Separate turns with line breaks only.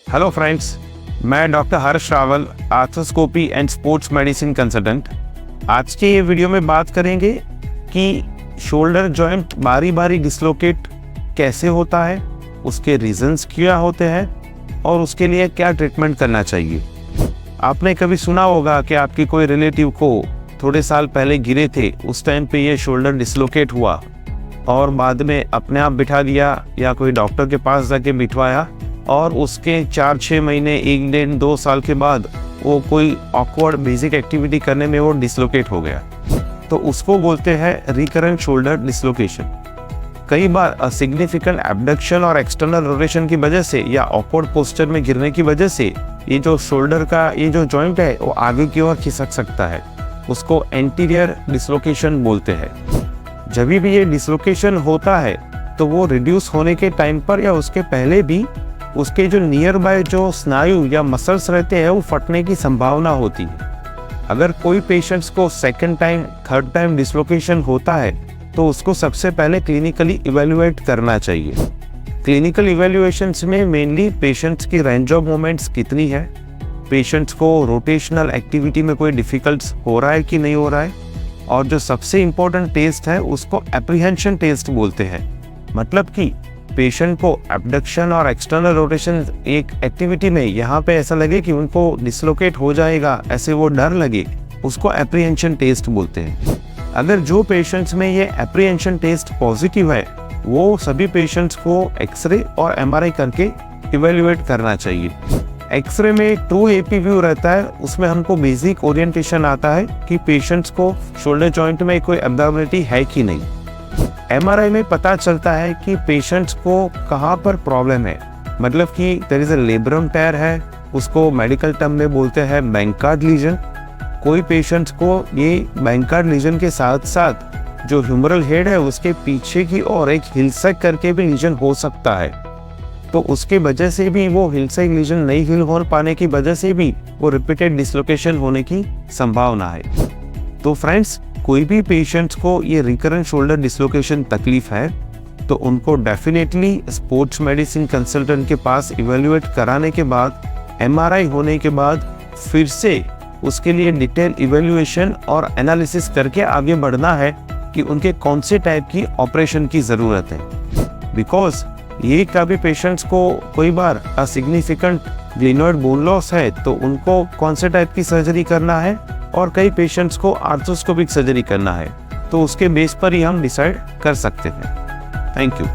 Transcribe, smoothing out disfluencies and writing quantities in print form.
Hello friends, मैं doctor Harsh Rawal, arthroscopy and sports medicine consultant. आज के ये वीडियो में बात करेंगे कि शोल्डर जॉइंट बारी बारी डिसलोकेट कैसे होता है, उसके रीजंस क्या होते हैं और उसके लिए क्या ट्रीटमेंट करना चाहिए। आपने कभी सुना होगा कि आपके कोई रिलेटिव को थोड़े साल पहले गिरे थे, उस टाइम पे ये शोल्डर डिसलोकेट हुआ और बाद में अपने आप बिठा दिया या कोई डॉक्टर के पास जाके बिठवाया और उसके 4-6 महीने, 1-1.5-2 साल के बाद वो कोई ऑकवर्ड बेसिक एक्टिविटी करने में वो डिसलोकेट हो गया, तो उसको बोलते हैं रिकरेंट शोल्डर डिसलोकेशन। कई बार सिग्निफिकेंट एब्डक्शन और एक्सटर्नल रोटेशन की वजह से या ऑकवर्ड पोस्चर में गिरने की वजह से ये जो शोल्डर का ये जो जॉइंट है वो आगे की ओर खिसक सकता है, उसको एंटीरियर डिसलोकेशन बोलते हैं। जब भी ये डिसलोकेशन होता है तो वो रिड्यूस होने के टाइम पर या उसके पहले भी उसके जो नियर बाय जो स्नायु या मसल्स रहते हैं वो फटने की संभावना होती है। अगर कोई पेशेंट्स को second time, third time dislocation होता है तो उसको सबसे पहले क्लिनिकली इवेल्युएट करना चाहिए। क्लिनिकल इवेल्युएशंस में मेनली पेशेंट्स की रेंज ऑफ मूवमेंट्स कितनी है, पेशेंट्स को रोटेशनल एक्टिविटी में कोई डिफिकल्ट हो रहा है कि नहीं हो रहा है, और जो सबसे इम्पोर्टेंट टेस्ट है उसको एप्रीहेंशन टेस्ट बोलते हैं। मतलब कि पेशेंट को एब्डक्शन और एक्सटर्नल रोटेशन एक एक्टिविटी में यहाँ पे ऐसा लगे कि उनको डिसलोकेट हो जाएगा, ऐसे वो डर लगे, उसको एप्रीहेंशन टेस्ट बोलते हैं। अगर जो पेशेंट्स में ये एप्रीहेंशन टेस्ट पॉजिटिव है वो सभी पेशेंट्स को एक्सरे और एमआरआई करके इवेल्युएट करना चाहिए। एक्सरे में 2AP व्यू रहता है, उसमें हमको बेसिक ओरिएंटेशन आता है कि पेशेंट्स को शोल्डर जॉइंट में कोई एब्नॉर्मलिटी है कि नहीं। एमआरआई में पता चलता है कि पेशेंट्स को कहाँ पर प्रॉब्लम है, मतलब कि देयर इज अ लेब्रम टेयर है, उसको मेडिकल टर्म में बोलते हैं बैंकार्ड लीजन। कोई पेशेंट्स को ये बैंकार्ड लीजन के साथ साथ जो ह्यूमरल हेड है उसके पीछे की ओर एक हिलसैक करके भी लीजन हो सकता है, तो उसके वजह से भी वो हिलसैक लीजन नहीं हिल हो पाने की वजह से भी वो रिपीटेड डिसलोकेशन होने की संभावना है। तो फ्रेंड्स, कोई भी पेशेंट्स को ये रिकरेंट शोल्डर डिसलोकेशन तकलीफ है तो उनको डेफिनेटली स्पोर्ट्स मेडिसिन कंसल्टेंट के पास इवेल्युएट कराने के बाद, एमआरआई होने के बाद फिर से उसके लिए डिटेल इवेल्युएशन और एनालिसिस करके आगे बढ़ना है कि उनके कौन से टाइप की ऑपरेशन की ज़रूरत है। बिकॉज ये कभी पेशेंट्स को कोई बार सिग्निफिकेंट ग्लिनोइड बोन लॉस है तो उनको कौन से टाइप की सर्जरी करना है, और कई पेशेंट्स को आर्थ्रोस्कोपिक सर्जरी करना है, तो उसके बेस पर ही हम डिसाइड कर सकते हैं। Thank you.